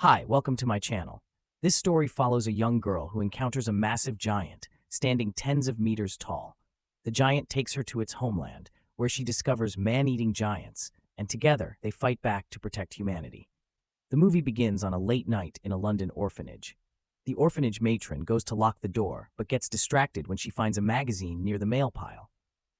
Hi, welcome to my channel. This story follows a young girl who encounters a massive giant, standing tens of meters tall. The giant takes her to its homeland, where she discovers man-eating giants, and together they fight back to protect humanity. The movie begins on a late night in a London orphanage. The orphanage matron goes to lock the door, but gets distracted when she finds a magazine near the mail pile.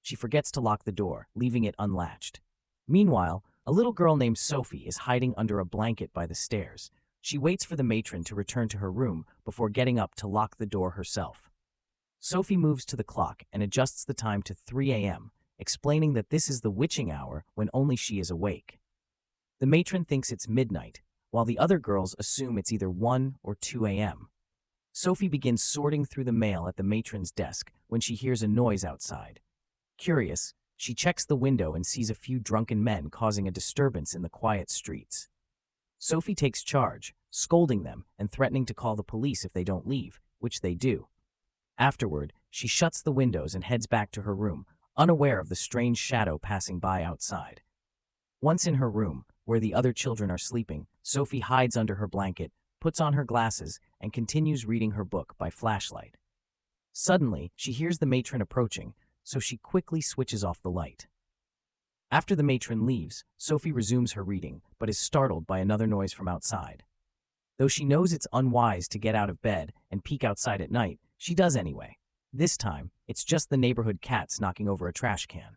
She forgets to lock the door, leaving it unlatched. Meanwhile, a little girl named Sophie is hiding under a blanket by the stairs. She waits for the matron to return to her room before getting up to lock the door herself. Sophie moves to the clock and adjusts the time to 3 a.m., explaining that this is the witching hour when only she is awake. The matron thinks it's midnight, while the other girls assume it's either 1 or 2 a.m. Sophie begins sorting through the mail at the matron's desk when she hears a noise outside. Curious, she checks the window and sees a few drunken men causing a disturbance in the quiet streets. Sophie takes charge, scolding them and threatening to call the police if they don't leave, which they do. Afterward, she shuts the windows and heads back to her room, unaware of the strange shadow passing by outside. Once in her room, where the other children are sleeping, Sophie hides under her blanket, puts on her glasses, and continues reading her book by flashlight. Suddenly, she hears the matron approaching, so she quickly switches off the light. After the matron leaves, Sophie resumes her reading, but is startled by another noise from outside. Though she knows it's unwise to get out of bed and peek outside at night, she does anyway. This time, it's just the neighborhood cats knocking over a trash can.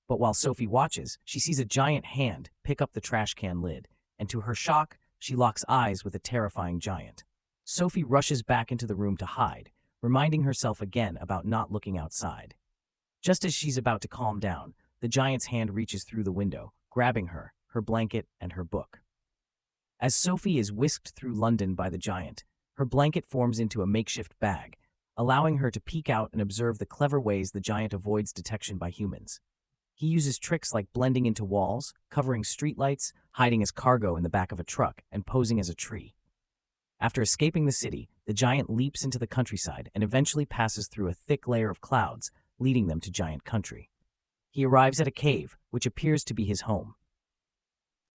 But while Sophie watches, she sees a giant hand pick up the trash can lid, and to her shock, she locks eyes with a terrifying giant. Sophie rushes back into the room to hide, reminding herself again about not looking outside. Just as she's about to calm down, the giant's hand reaches through the window, grabbing her, her blanket, and her book. As Sophie is whisked through London by the giant, her blanket forms into a makeshift bag, allowing her to peek out and observe the clever ways the giant avoids detection by humans. He uses tricks like blending into walls, covering streetlights, hiding as cargo in the back of a truck, and posing as a tree. After escaping the city, the giant leaps into the countryside and eventually passes through a thick layer of clouds, leading them to giant country. He arrives at a cave, which appears to be his home.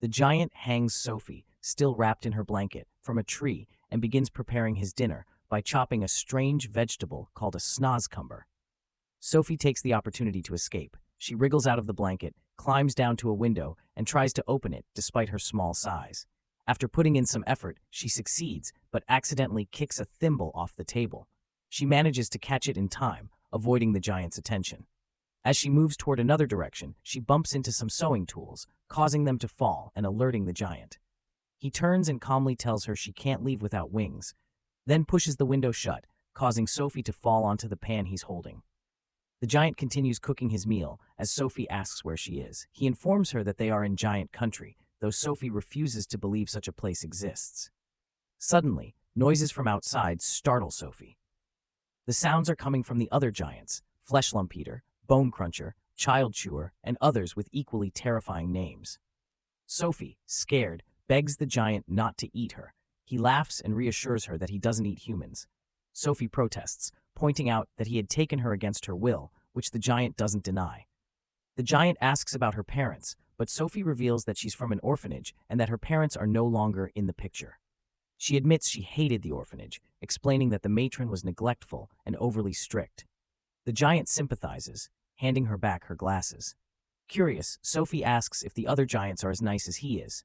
The giant hangs Sophie, still wrapped in her blanket, from a tree and begins preparing his dinner by chopping a strange vegetable called a snozcumber. Sophie takes the opportunity to escape. She wriggles out of the blanket, climbs down to a window, and tries to open it despite her small size. After putting in some effort, she succeeds, but accidentally kicks a thimble off the table. She manages to catch it in time, avoiding the giant's attention. As she moves toward another direction, she bumps into some sewing tools, causing them to fall and alerting the giant. He turns and calmly tells her she can't leave without wings, then pushes the window shut, causing Sophie to fall onto the pan he's holding. The giant continues cooking his meal as Sophie asks where she is. He informs her that they are in giant country, though Sophie refuses to believe such a place exists. Suddenly, noises from outside startle Sophie. The sounds are coming from the other giants, Fleshlumpeater, Bone Cruncher, Child Chewer, and others with equally terrifying names. Sophie, scared, begs the giant not to eat her. He laughs and reassures her that he doesn't eat humans. Sophie protests, pointing out that he had taken her against her will, which the giant doesn't deny. The giant asks about her parents, but Sophie reveals that she's from an orphanage and that her parents are no longer in the picture. She admits she hated the orphanage, explaining that the matron was neglectful and overly strict. The giant sympathizes, handing her back her glasses. Curious, Sophie asks if the other giants are as nice as he is.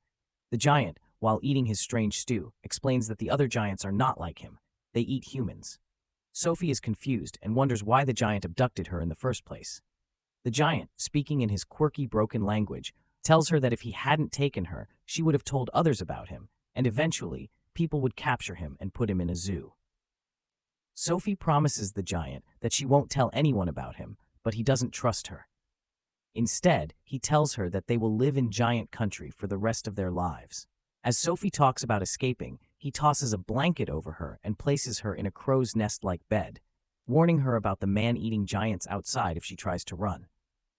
The giant, while eating his strange stew, explains that the other giants are not like him. They eat humans. Sophie is confused and wonders why the giant abducted her in the first place. The giant, speaking in his quirky broken language, tells her that if he hadn't taken her, she would have told others about him, and eventually, people would capture him and put him in a zoo. Sophie promises the giant that she won't tell anyone about him, but he doesn't trust her. Instead, he tells her that they will live in giant country for the rest of their lives. As Sophie talks about escaping, he tosses a blanket over her and places her in a crow's nest-like bed, warning her about the man-eating giants outside if she tries to run.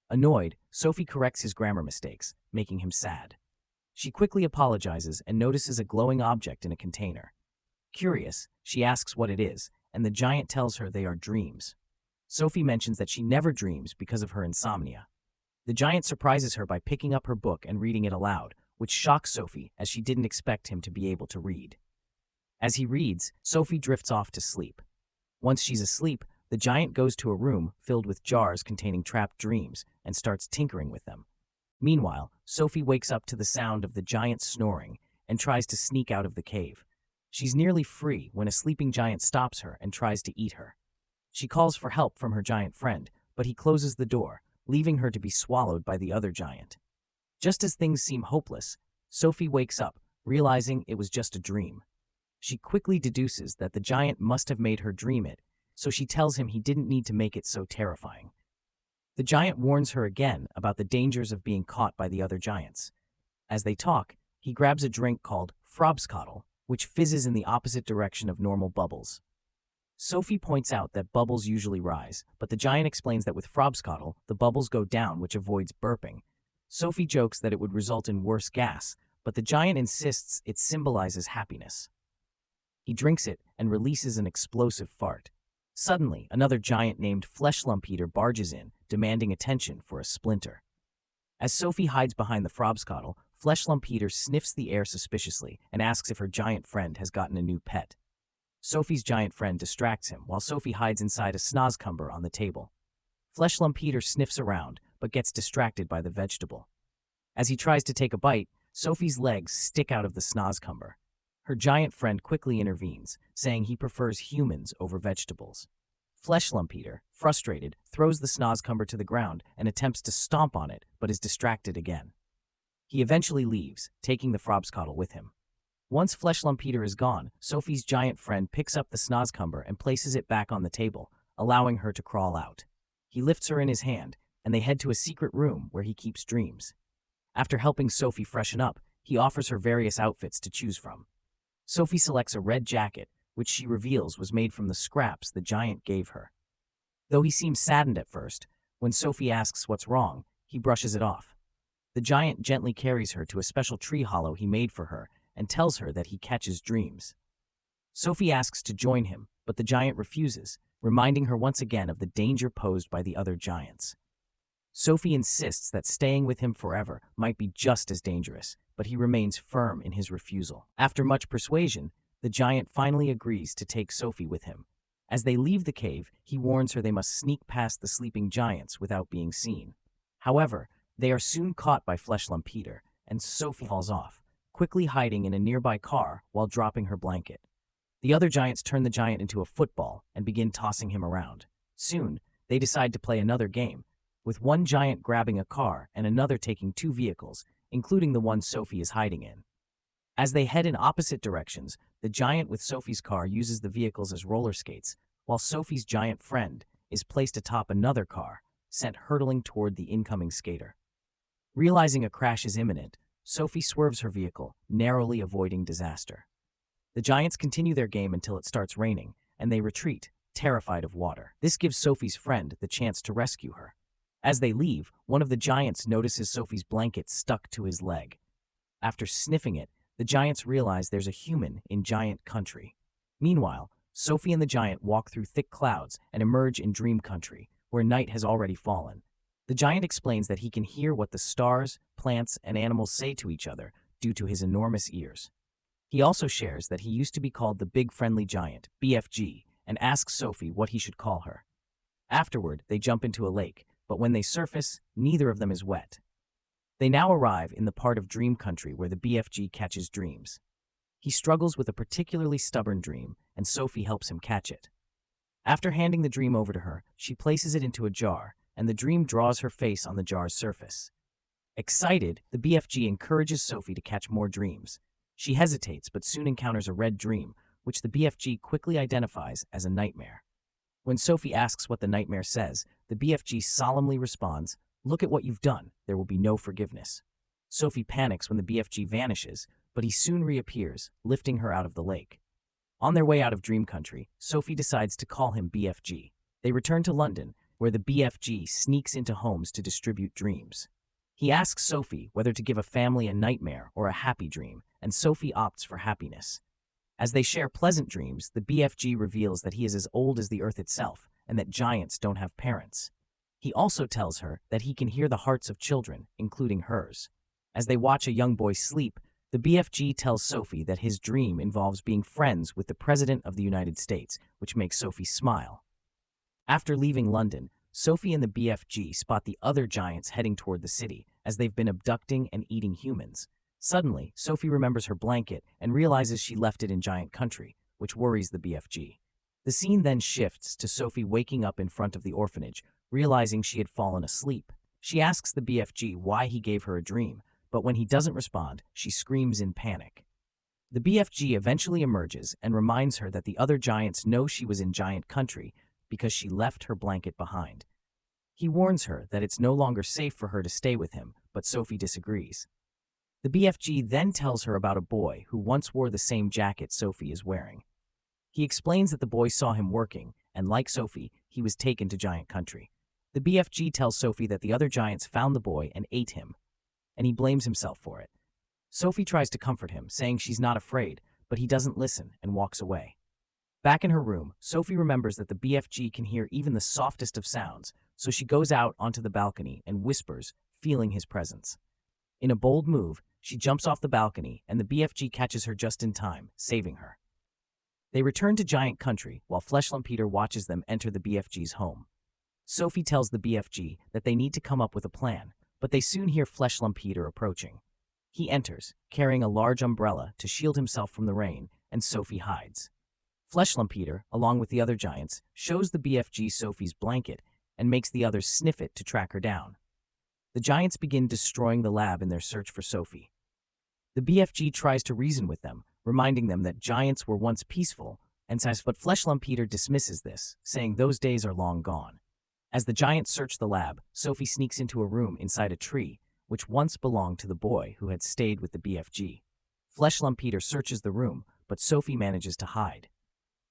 Annoyed, Sophie corrects his grammar mistakes, making him sad. She quickly apologizes and notices a glowing object in a container. Curious, she asks what it is, and the giant tells her they are dreams. Sophie mentions that she never dreams because of her insomnia. The giant surprises her by picking up her book and reading it aloud, which shocks Sophie as she didn't expect him to be able to read. As he reads, Sophie drifts off to sleep. Once she's asleep, the giant goes to a room filled with jars containing trapped dreams and starts tinkering with them. Meanwhile, Sophie wakes up to the sound of the giant snoring and tries to sneak out of the cave. She's nearly free when a sleeping giant stops her and tries to eat her. She calls for help from her giant friend, but he closes the door, leaving her to be swallowed by the other giant. Just as things seem hopeless, Sophie wakes up, realizing it was just a dream. She quickly deduces that the giant must have made her dream it, so she tells him he didn't need to make it so terrifying. The giant warns her again about the dangers of being caught by the other giants. As they talk, he grabs a drink called frobscottle, which fizzes in the opposite direction of normal bubbles. Sophie points out that bubbles usually rise, but the giant explains that with frobscottle, the bubbles go down, which avoids burping. Sophie jokes that it would result in worse gas, but the giant insists it symbolizes happiness. He drinks it and releases an explosive fart. Suddenly, another giant named Fleshlumpeater barges in, demanding attention for a splinter. As Sophie hides behind the frobscottle, Fleshlumpeater sniffs the air suspiciously and asks if her giant friend has gotten a new pet. Sophie's giant friend distracts him while Sophie hides inside a snozcumber on the table. Fleshlumpeater sniffs around, but gets distracted by the vegetable. As he tries to take a bite, Sophie's legs stick out of the snozcumber. Her giant friend quickly intervenes, saying he prefers humans over vegetables. Fleshlumpeater, frustrated, throws the snozcumber to the ground and attempts to stomp on it, but is distracted again. He eventually leaves, taking the frobscottle with him. Once Fleshlumpeater is gone, Sophie's giant friend picks up the snozcumber and places it back on the table, allowing her to crawl out. He lifts her in his hand, and they head to a secret room where he keeps dreams. After helping Sophie freshen up, he offers her various outfits to choose from. Sophie selects a red jacket, which she reveals was made from the scraps the giant gave her. Though he seems saddened at first, when Sophie asks what's wrong, he brushes it off. The giant gently carries her to a special tree hollow he made for her and tells her that he catches dreams. Sophie asks to join him, but the giant refuses, reminding her once again of the danger posed by the other giants. Sophie insists that staying with him forever might be just as dangerous, but he remains firm in his refusal. After much persuasion, the giant finally agrees to take Sophie with him. As they leave the cave, he warns her they must sneak past the sleeping giants without being seen. However, they are soon caught by Fleshlumpeater, and Sophie falls off, quickly hiding in a nearby car while dropping her blanket. The other giants turn the giant into a football and begin tossing him around. Soon, they decide to play another game, with one giant grabbing a car and another taking two vehicles, including the one Sophie is hiding in. As they head in opposite directions, the giant with Sophie's car uses the vehicles as roller skates, while Sophie's giant friend is placed atop another car, sent hurtling toward the incoming skater. Realizing a crash is imminent, Sophie swerves her vehicle, narrowly avoiding disaster. The giants continue their game until it starts raining, and they retreat, terrified of water. This gives Sophie's friend the chance to rescue her. As they leave, one of the giants notices Sophie's blanket stuck to his leg. After sniffing it, the giants realize there's a human in giant country. Meanwhile, Sophie and the giant walk through thick clouds and emerge in dream country, where night has already fallen. The giant explains that he can hear what the stars, plants, and animals say to each other due to his enormous ears. He also shares that he used to be called the Big Friendly Giant, BFG, and asks Sophie what he should call her. Afterward, they jump into a lake, but when they surface, neither of them is wet. They now arrive in the part of dream country where the BFG catches dreams. He struggles with a particularly stubborn dream, and Sophie helps him catch it. After handing the dream over to her, she places it into a jar, and the dream draws her face on the jar's surface. Excited, the BFG encourages Sophie to catch more dreams. She hesitates but soon encounters a red dream, which the BFG quickly identifies as a nightmare. When Sophie asks what the nightmare says, the BFG solemnly responds, "Look at what you've done, there will be no forgiveness." Sophie panics when the BFG vanishes, but he soon reappears, lifting her out of the lake. On their way out of dream country, Sophie decides to call him BFG. They return to London, where the BFG sneaks into homes to distribute dreams. He asks Sophie whether to give a family a nightmare or a happy dream, and Sophie opts for happiness. As they share pleasant dreams, the BFG reveals that he is as old as the earth itself, and that giants don't have parents. He also tells her that he can hear the hearts of children, including hers. As they watch a young boy sleep, the BFG tells Sophie that his dream involves being friends with the President of the United States, which makes Sophie smile. After leaving London, Sophie and the BFG spot the other giants heading toward the city, as they've been abducting and eating humans. Suddenly, Sophie remembers her blanket and realizes she left it in giant country, which worries the BFG. The scene then shifts to Sophie waking up in front of the orphanage, realizing she had fallen asleep. She asks the BFG why he gave her a dream, but when he doesn't respond, she screams in panic. The BFG eventually emerges and reminds her that the other giants know she was in giant country because she left her blanket behind. He warns her that it's no longer safe for her to stay with him, but Sophie disagrees. The BFG then tells her about a boy who once wore the same jacket Sophie is wearing. He explains that the boy saw him working, and like Sophie, he was taken to giant country. The BFG tells Sophie that the other giants found the boy and ate him, and he blames himself for it. Sophie tries to comfort him, saying she's not afraid, but he doesn't listen and walks away. Back in her room, Sophie remembers that the BFG can hear even the softest of sounds, so she goes out onto the balcony and whispers, feeling his presence. In a bold move, she jumps off the balcony, and the BFG catches her just in time, saving her. They return to giant country, while Fleshlumpeater watches them enter the BFG's home. Sophie tells the BFG that they need to come up with a plan, but they soon hear Fleshlumpeater approaching. He enters, carrying a large umbrella to shield himself from the rain, and Sophie hides. Fleshlumpeater, along with the other giants, shows the BFG Sophie's blanket and makes the others sniff it to track her down. The giants begin destroying the lab in their search for Sophie. The BFG tries to reason with them, reminding them that giants were once peaceful, but Fleshlumpeater dismisses this, saying those days are long gone. As the giants search the lab, Sophie sneaks into a room inside a tree, which once belonged to the boy who had stayed with the BFG. Fleshlumpeater searches the room, but Sophie manages to hide.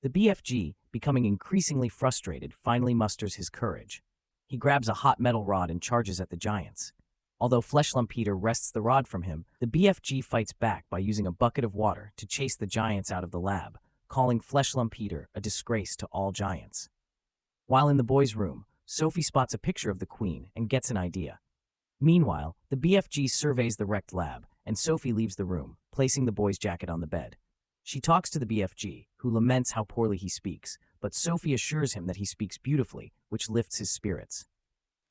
The BFG, becoming increasingly frustrated, finally musters his courage. He grabs a hot metal rod and charges at the giants. Although Fleshlumpeater wrests the rod from him, the BFG fights back by using a bucket of water to chase the giants out of the lab, calling Fleshlumpeater a disgrace to all giants. While in the boys' room, Sophie spots a picture of the Queen and gets an idea. Meanwhile, the BFG surveys the wrecked lab, and Sophie leaves the room, placing the boy's jacket on the bed. She talks to the BFG, who laments how poorly he speaks, but Sophie assures him that he speaks beautifully, which lifts his spirits.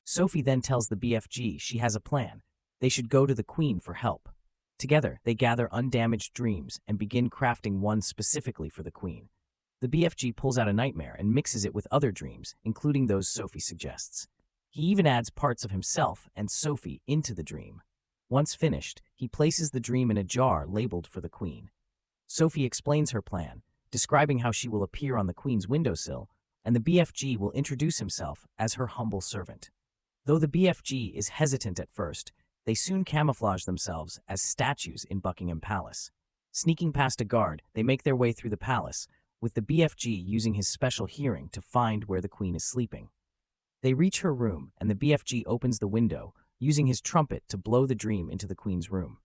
Sophie then tells the BFG she has a plan. They should go to the Queen for help. Together, they gather undamaged dreams and begin crafting one specifically for the Queen. The BFG pulls out a nightmare and mixes it with other dreams, including those Sophie suggests. He even adds parts of himself and Sophie into the dream. Once finished, he places the dream in a jar labeled for the Queen. Sophie explains her plan, describing how she will appear on the Queen's windowsill, and the BFG will introduce himself as her humble servant. Though the BFG is hesitant at first, they soon camouflage themselves as statues in Buckingham Palace. Sneaking past a guard, they make their way through the palace, with the BFG using his special hearing to find where the Queen is sleeping. They reach her room, and the BFG opens the window, using his trumpet to blow the dream into the Queen's room.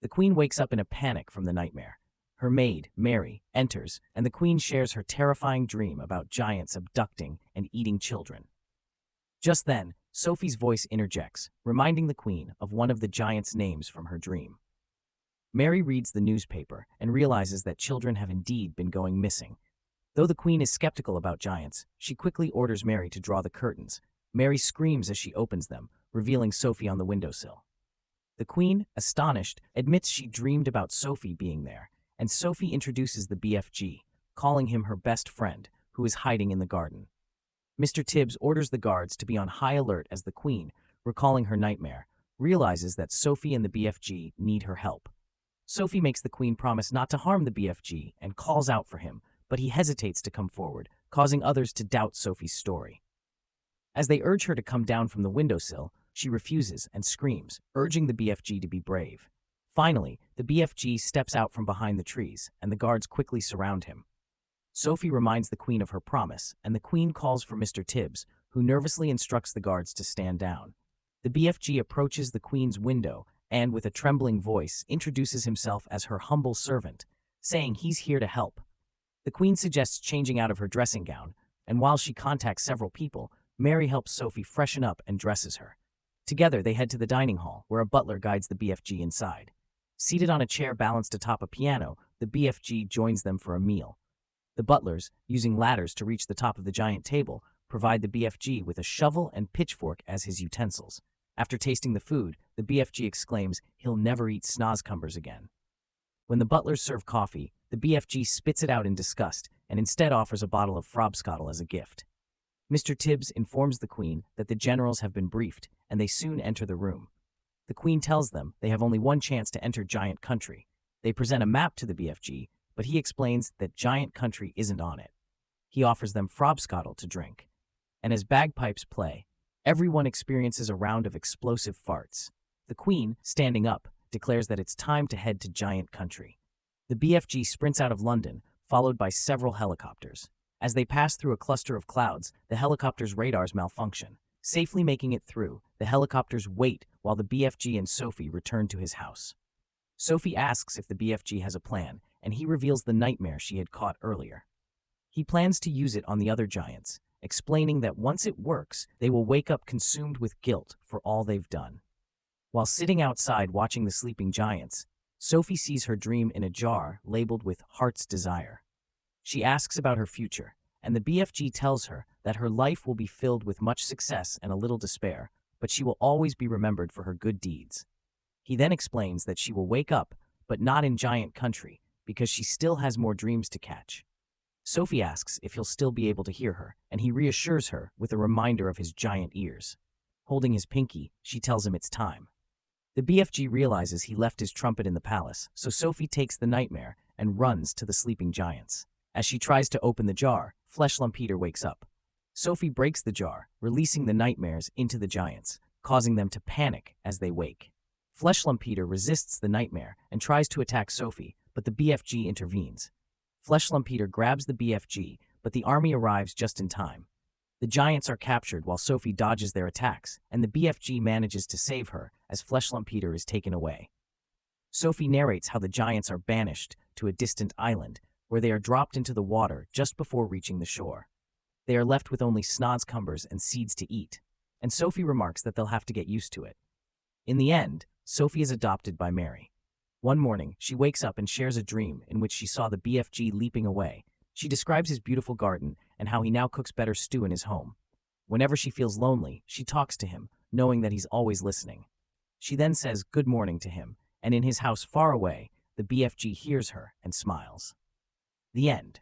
The Queen wakes up in a panic from the nightmare. Her maid, Mary, enters, and the Queen shares her terrifying dream about giants abducting and eating children. Just then, Sophie's voice interjects, reminding the Queen of one of the giants' names from her dream. Mary reads the newspaper and realizes that children have indeed been going missing. Though the Queen is skeptical about giants, she quickly orders Mary to draw the curtains. Mary screams as she opens them, revealing Sophie on the windowsill. The Queen, astonished, admits she dreamed about Sophie being there, and Sophie introduces the BFG, calling him her best friend, who is hiding in the garden. Mr. Tibbs orders the guards to be on high alert as the Queen, recalling her nightmare, realizes that Sophie and the BFG need her help. Sophie makes the Queen promise not to harm the BFG and calls out for him, but he hesitates to come forward, causing others to doubt Sophie's story. As they urge her to come down from the windowsill, she refuses and screams, urging the BFG to be brave. Finally, the BFG steps out from behind the trees, and the guards quickly surround him. Sophie reminds the Queen of her promise, and the Queen calls for Mr. Tibbs, who nervously instructs the guards to stand down. The BFG approaches the Queen's window and, with a trembling voice, introduces himself as her humble servant, saying he's here to help. The Queen suggests changing out of her dressing gown, and while she contacts several people, Mary helps Sophie freshen up and dresses her. Together, they head to the dining hall, where a butler guides the BFG inside. Seated on a chair balanced atop a piano, the BFG joins them for a meal. The butlers, using ladders to reach the top of the giant table, provide the BFG with a shovel and pitchfork as his utensils. After tasting the food, the BFG exclaims he'll never eat snozcumbers again. When the butlers serve coffee, the BFG spits it out in disgust and instead offers a bottle of frobscottle as a gift. Mr. Tibbs informs the Queen that the generals have been briefed, and they soon enter the room. The Queen tells them they have only one chance to enter Giant Country. They present a map to the BFG, but he explains that Giant Country isn't on it. He offers them frobscottle to drink. And as bagpipes play, everyone experiences a round of explosive farts. The Queen, standing up, declares that it's time to head to Giant Country. The BFG sprints out of London, followed by several helicopters. As they pass through a cluster of clouds, the helicopter's radars malfunction. Safely making it through, the helicopters wait while the BFG and Sophie return to his house. Sophie asks if the BFG has a plan, and he reveals the nightmare she had caught earlier. He plans to use it on the other giants, explaining that once it works, they will wake up consumed with guilt for all they've done. While sitting outside watching the sleeping giants, Sophie sees her dream in a jar labeled with Heart's Desire. She asks about her future, and the BFG tells her that her life will be filled with much success and a little despair, but she will always be remembered for her good deeds. He then explains that she will wake up, but not in Giant Country, because she still has more dreams to catch. Sophie asks if he'll still be able to hear her, and he reassures her with a reminder of his giant ears. Holding his pinky, she tells him it's time. The BFG realizes he left his trumpet in the palace, so Sophie takes the nightmare and runs to the sleeping giants. As she tries to open the jar, Fleshlumpeater wakes up. Sophie breaks the jar, releasing the nightmares into the giants, causing them to panic as they wake. Fleshlumpeater resists the nightmare and tries to attack Sophie, but the BFG intervenes. Fleshlumpeater grabs the BFG, but the army arrives just in time. The giants are captured while Sophie dodges their attacks, and the BFG manages to save her as Fleshlumpeater is taken away. Sophie narrates how the giants are banished to a distant island, where they are dropped into the water just before reaching the shore. They are left with only snozcumbers and seeds to eat, and Sophie remarks that they'll have to get used to it. In the end, Sophie is adopted by Mary. One morning, she wakes up and shares a dream in which she saw the BFG leaping away. She describes his beautiful garden and how he now cooks better stew in his home. Whenever she feels lonely, she talks to him, knowing that he's always listening. She then says good morning to him, and in his house far away, the BFG hears her and smiles. The end.